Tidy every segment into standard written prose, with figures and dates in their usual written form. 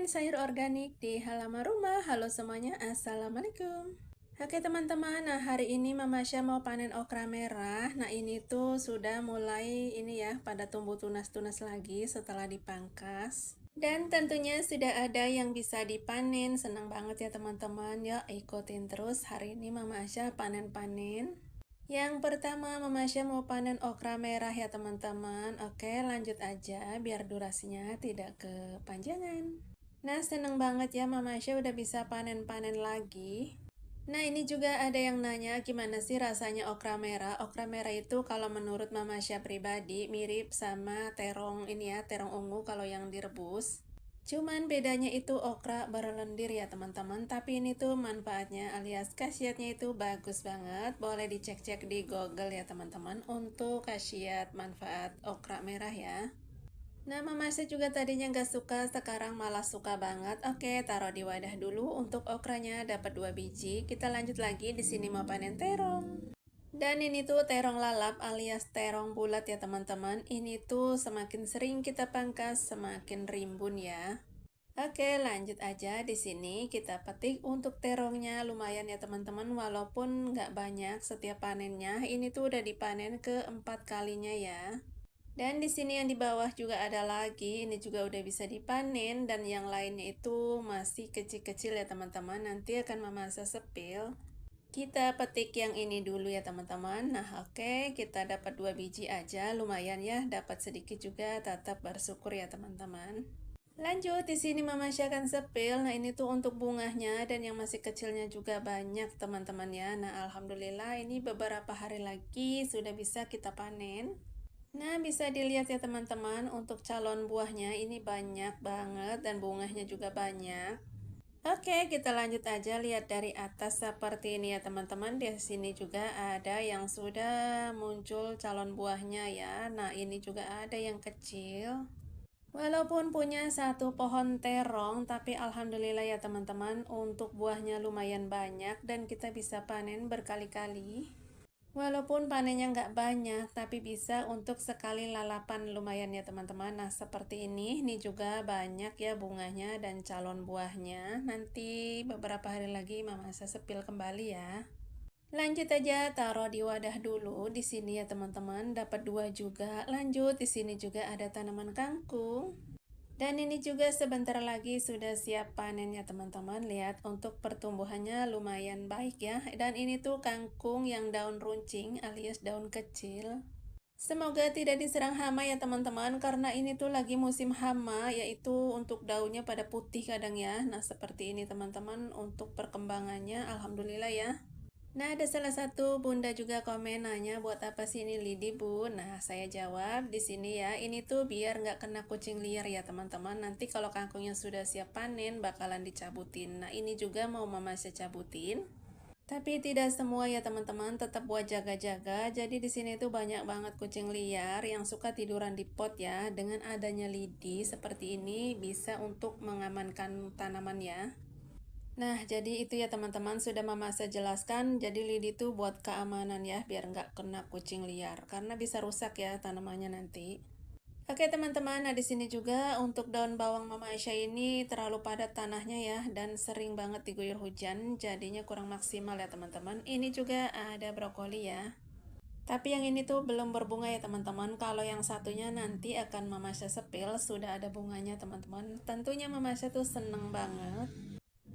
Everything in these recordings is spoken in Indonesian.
panen sayur organik di halaman rumah. Halo semuanya, assalamualaikum. Oke teman-teman, nah hari ini Mama Asya mau panen okra merah. Nah ini tuh sudah mulai ini ya, pada tumbuh tunas-tunas lagi setelah dipangkas. Dan tentunya sudah ada yang bisa dipanen. Senang banget ya teman-teman. Ya ikutin terus, hari ini Mama Asya panen-panen. Yang pertama Mama Asya mau panen okra merah ya teman-teman. Oke lanjut aja biar durasinya tidak kepanjangan. Nah seneng banget ya Mama Asya udah bisa panen-panen lagi. Nah ini juga ada yang nanya gimana sih rasanya okra merah. Okra merah itu kalau menurut Mama Asya pribadi mirip sama terong ini ya, terong ungu kalau yang direbus. Cuman bedanya itu okra berlendir ya teman-teman. Tapi ini tuh manfaatnya alias khasiatnya itu bagus banget. Boleh dicek-cek di Google ya teman-teman untuk khasiat manfaat okra merah ya. Nah, Mama Asya juga tadinya nggak suka, sekarang malah suka banget. Oke, taruh di wadah dulu untuk okranya dapat 2 biji. Kita lanjut lagi, di sini mau panen terong. Dan ini tuh terong lalap alias terong bulat ya teman-teman. Ini tuh semakin sering kita pangkas, semakin rimbun ya. Oke, lanjut aja. Di sini kita petik untuk terongnya lumayan ya teman-teman, walaupun nggak banyak setiap panennya. Ini tuh udah dipanen ke-4 kalinya ya. Dan di sini yang di bawah juga ada lagi, ini juga udah bisa dipanen dan yang lainnya itu masih kecil-kecil ya teman-teman. Nanti akan Mama Asya sepil. Kita petik yang ini dulu ya teman-teman. Nah, oke, kita dapat 2 biji aja, lumayan ya, dapat sedikit juga, tetap bersyukur ya teman-teman. Lanjut, di sini Mama Asya akan sepil. Nah, ini tuh untuk bunganya dan yang masih kecilnya juga banyak teman-teman ya. Nah, alhamdulillah ini beberapa hari lagi sudah bisa kita panen. Nah, bisa dilihat ya teman-teman, untuk calon buahnya ini banyak banget dan bunganya juga banyak. Oke, kita lanjut aja lihat dari atas seperti ini ya teman-teman. Di sini juga ada yang sudah muncul calon buahnya ya. Nah, ini juga ada yang kecil. Walaupun punya satu pohon terong, tapi alhamdulillah ya teman-teman, untuk buahnya lumayan banyak dan kita bisa panen berkali-kali. Walaupun panennya nggak banyak, tapi bisa untuk sekali lalapan lumayan ya teman-teman. Nah seperti ini juga banyak ya bunganya dan calon buahnya. Nanti beberapa hari lagi Mama Asya sepil kembali ya. Lanjut aja, taruh di wadah dulu. Di sini ya teman-teman, dapat 2 juga. Lanjut, di sini juga ada tanaman kangkung. Dan ini juga sebentar lagi sudah siap panen ya teman-teman. Lihat untuk pertumbuhannya lumayan baik ya. Dan ini tuh kangkung yang daun runcing alias daun kecil. Semoga tidak diserang hama ya teman-teman, karena ini tuh lagi musim hama, yaitu untuk daunnya pada putih kadang ya. Nah seperti ini teman-teman untuk perkembangannya, alhamdulillah ya. Nah, ada salah satu bunda juga komen nanya, buat apa sih ini lidi bu? Nah, saya jawab di sini ya, ini tuh biar nggak kena kucing liar ya teman-teman. Nanti kalau kangkungnya sudah siap panen, bakalan dicabutin. Nah, ini juga mau Mama Asya cabutin. Tapi tidak semua ya teman-teman, tetap buat jaga-jaga. Jadi di sini tuh banyak banget kucing liar yang suka tiduran di pot ya. Dengan adanya lidi seperti ini bisa untuk mengamankan tanaman ya. Nah, jadi itu ya teman-teman, sudah Mama Asya jelaskan. Jadi lidi itu buat keamanan ya, biar nggak kena kucing liar. Karena bisa rusak ya tanamannya nanti. Oke teman-teman, nah di sini juga untuk daun bawang Mama Asya ini terlalu padat tanahnya ya. Dan sering banget diguyur hujan, jadinya kurang maksimal ya teman-teman. Ini juga ada brokoli ya. Tapi yang ini tuh belum berbunga ya teman-teman. Kalau yang satunya nanti akan Mama Asya sepil, sudah ada bunganya teman-teman. Tentunya Mama Asya tuh seneng banget.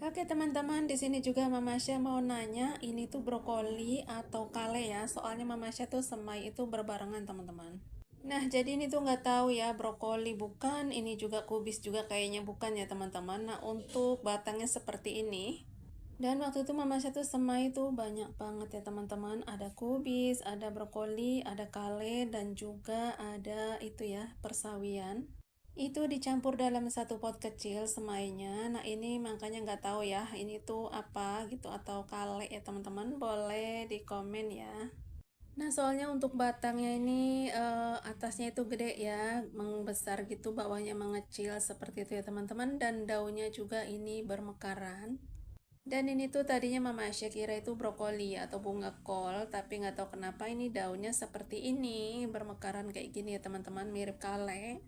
Oke teman-teman, di sini juga Mama Asya mau nanya, ini tuh brokoli atau kale ya? Soalnya Mama Asya tuh semai itu berbarengan teman-teman. Nah, jadi ini tuh nggak tahu ya, brokoli bukan, ini juga kubis juga kayaknya bukan ya teman-teman. Nah, untuk batangnya seperti ini. Dan waktu itu Mama Asya tuh semai tuh banyak banget ya teman-teman. Ada kubis, ada brokoli, ada kale, dan juga ada itu ya, persawian. Itu dicampur dalam satu pot kecil semainya. Nah ini makanya nggak tahu ya ini tuh apa gitu atau kale ya teman-teman, boleh di komen ya. Nah soalnya untuk batangnya ini atasnya itu gede ya, membesar gitu, bawahnya mengecil seperti itu ya teman-teman. Dan daunnya juga ini bermekaran. Dan ini tuh tadinya Mama Asya kira itu brokoli atau bunga kol, tapi nggak tahu kenapa ini daunnya seperti ini, bermekaran kayak gini ya teman-teman, mirip kale.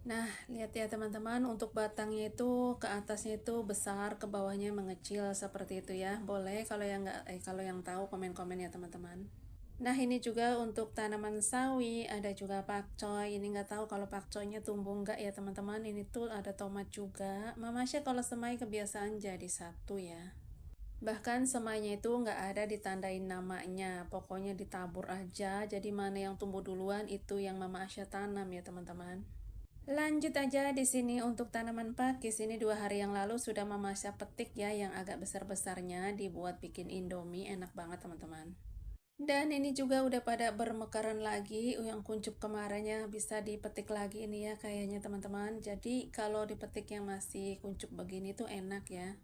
Nah, lihat ya teman-teman, untuk batangnya itu ke atasnya itu besar, ke bawahnya mengecil seperti itu ya. Boleh kalau yang nggak, kalau yang tahu komen-komen ya teman-teman. Nah, ini juga untuk tanaman sawi, ada juga pakcoy. Ini nggak tahu kalau pakcoynya tumbuh nggak ya teman-teman. Ini tuh ada tomat juga. Mama Asya kalau semai kebiasaan jadi satu ya. Bahkan semainya itu nggak ada ditandain namanya, pokoknya ditabur aja. Jadi mana yang tumbuh duluan itu yang Mama Asya tanam ya teman-teman. Lanjut aja di sini untuk tanaman pakis. Ini 2 hari yang lalu sudah Mama Asya petik ya, yang agak besar-besarnya dibuat bikin indomie, enak banget teman-teman. Dan ini juga udah pada bermekaran lagi, yang kuncup kemarinnya bisa dipetik lagi ini ya kayaknya teman-teman. Jadi kalau dipetik yang masih kuncup begini tuh enak ya.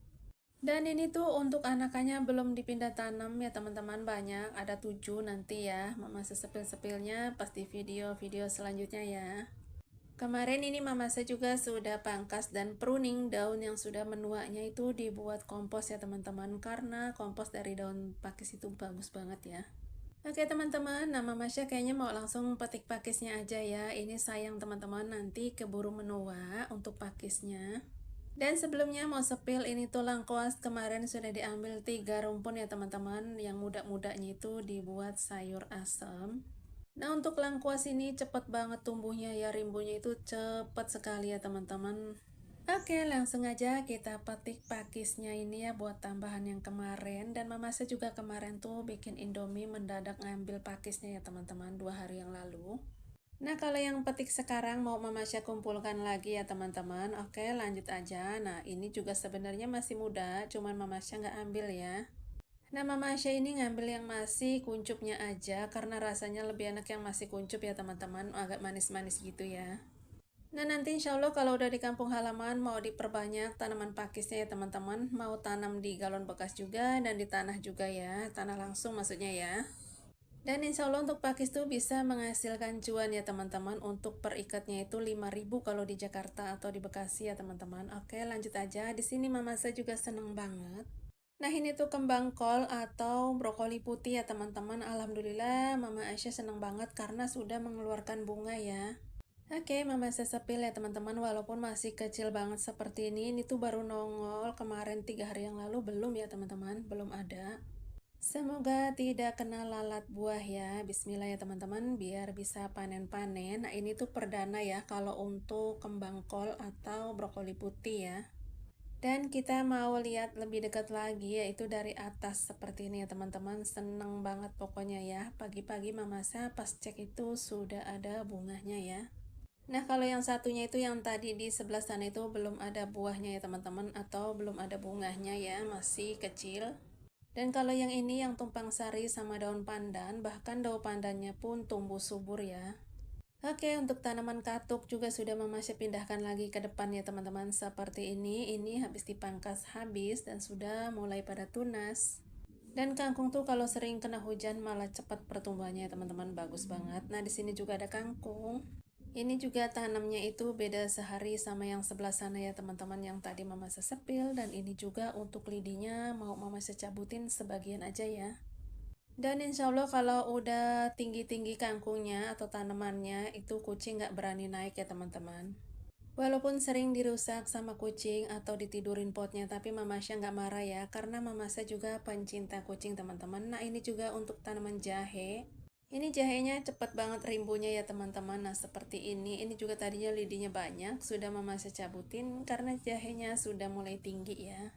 Dan ini tuh untuk anakannya belum dipindah tanam ya teman-teman, banyak, ada 7 nanti ya. Mama sepil-sepilnya pas di video-video selanjutnya ya. Kemarin ini Mama saya juga sudah pangkas dan pruning daun yang sudah menuanya itu dibuat kompos ya teman-teman, karena kompos dari daun pakis itu bagus banget ya. Oke teman-teman, nah Mama Syah kayaknya mau langsung petik pakisnya aja ya. Ini sayang teman-teman, nanti keburu menua untuk pakisnya. Dan sebelumnya mau sepil, ini tuh lengkuas kemarin sudah diambil 3 rumpun ya teman-teman. Yang muda-mudanya itu dibuat sayur asam. Nah untuk lengkuas ini cepet banget tumbuhnya ya, rimbunya itu cepet sekali ya teman-teman. Oke, langsung aja kita petik pakisnya ini ya buat tambahan yang kemarin. Dan Mama saya juga kemarin tuh bikin indomie mendadak ngambil pakisnya ya teman-teman, 2 hari yang lalu. Nah kalau yang petik sekarang mau Mama Asya kumpulkan lagi ya teman-teman. Oke, lanjut aja. Nah ini juga sebenarnya masih muda, cuman Mama Asya nggak ambil ya. Nah Mama Asya ini ngambil yang masih kuncupnya aja, karena rasanya lebih enak yang masih kuncup ya teman-teman, agak manis-manis gitu ya. Nah nanti insya Allah kalau udah di kampung halaman mau diperbanyak tanaman pakisnya ya teman-teman. Mau tanam di galon bekas juga dan di tanah juga ya, tanah langsung maksudnya ya. Dan insya Allah untuk pakis tuh bisa menghasilkan cuan ya teman-teman. Untuk per ikatnya itu 5.000 kalau di Jakarta atau di Bekasi ya teman-teman. Oke, lanjut aja. Di sini Mama saya juga seneng banget. Nah ini tuh kembang kol atau brokoli putih ya teman-teman. Alhamdulillah Mama Aisyah seneng banget karena sudah mengeluarkan bunga ya. Oke, Mama saya sepil ya teman-teman, walaupun masih kecil banget seperti ini tuh baru nongol kemarin 3 hari yang lalu, belum ya teman-teman, belum ada. Semoga tidak kena lalat buah ya. Bismillah ya teman-teman, biar bisa panen-panen. Nah ini tuh perdana ya kalau untuk kembang kol atau brokoli putih ya. Dan kita mau lihat lebih dekat lagi, yaitu dari atas seperti ini ya teman-teman. Seneng banget pokoknya ya. Pagi-pagi Mama saya pas cek itu sudah ada bunganya ya. Nah kalau yang satunya itu yang tadi di sebelah sana itu belum ada buahnya ya teman-teman, atau belum ada bunganya ya, masih kecil. Dan kalau yang ini yang tumpang sari sama daun pandan, bahkan daun pandannya pun tumbuh subur ya. Oke, untuk tanaman katuk juga sudah Mama Syah pindahkan lagi ke depan ya teman-teman, seperti ini. Ini habis dipangkas habis dan sudah mulai pada tunas. Dan kangkung tuh kalau sering kena hujan malah cepat pertumbuhannya ya teman-teman, bagus banget. Nah di sini juga ada kangkung. Ini juga tanamnya itu beda sehari sama yang sebelah sana ya teman-teman, yang tadi Mama sepil. Dan ini juga untuk lidinya mau Mama cabutin sebagian aja ya. Dan insya Allah kalau udah tinggi-tinggi kangkungnya atau tanamannya itu kucing nggak berani naik ya teman-teman. Walaupun sering dirusak sama kucing atau ditidurin potnya, tapi Mama Asya nggak marah ya, karena Mama Asya juga pencinta kucing teman-teman. Nah ini juga untuk tanaman jahe. Ini jahenya cepet banget rimbunya ya teman-teman. Nah seperti ini juga tadinya lidinya banyak, sudah Mama Asya cabutin karena jahenya sudah mulai tinggi ya.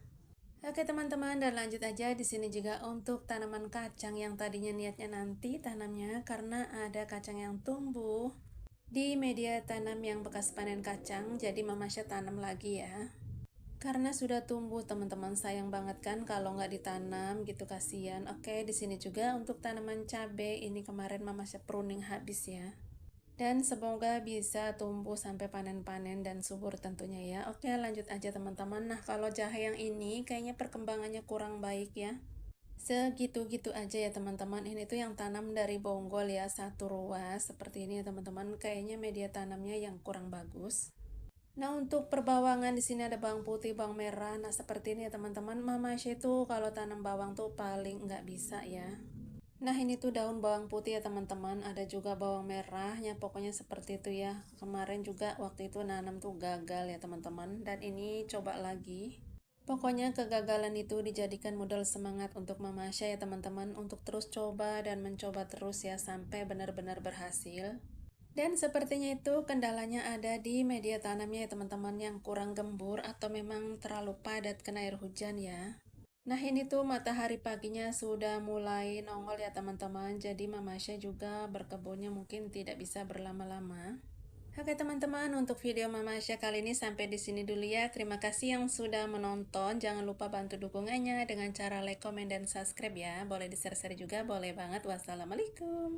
Oke teman-teman, dan lanjut aja di sini juga untuk tanaman kacang yang tadinya niatnya nanti tanamnya, karena ada kacang yang tumbuh di media tanam yang bekas panen kacang, jadi Mama Asya tanam lagi ya. Karena sudah tumbuh teman-teman, sayang banget kan kalau nggak ditanam gitu, kasihan. Oke, di sini juga untuk tanaman cabai, ini kemarin Mama Asya pruning habis ya. Dan semoga bisa tumbuh sampai panen-panen dan subur tentunya ya. Oke, lanjut aja teman-teman. Nah kalau jahe yang ini kayaknya perkembangannya kurang baik ya. Segitu-gitu aja ya teman-teman. Ini tuh yang tanam dari bonggol ya, satu ruas seperti ini ya teman-teman. Kayaknya media tanamnya yang kurang bagus. Nah untuk perbawangan di sini ada bawang putih, bawang merah. Nah seperti ini ya teman-teman. Mama Asya itu kalau tanam bawang tuh paling nggak bisa ya. Nah ini tuh daun bawang putih ya teman-teman, ada juga bawang merahnya, pokoknya seperti itu ya. Kemarin juga waktu itu nanam tuh gagal ya teman-teman, dan ini coba lagi. Pokoknya kegagalan itu dijadikan modal semangat untuk Mama Asya ya teman-teman, untuk terus coba dan mencoba terus ya sampai benar-benar berhasil. Dan sepertinya itu kendalanya ada di media tanamnya ya teman-teman, yang kurang gembur atau memang terlalu padat kena air hujan ya. Nah ini tuh matahari paginya sudah mulai nongol ya teman-teman, jadi Mama Asya juga berkebunnya mungkin tidak bisa berlama-lama. Oke teman-teman, untuk video Mama Asya kali ini sampai di sini dulu ya. Terima kasih yang sudah menonton. Jangan lupa bantu dukungannya dengan cara like, komen, dan subscribe ya. Boleh di-share juga, boleh banget. Wassalamualaikum.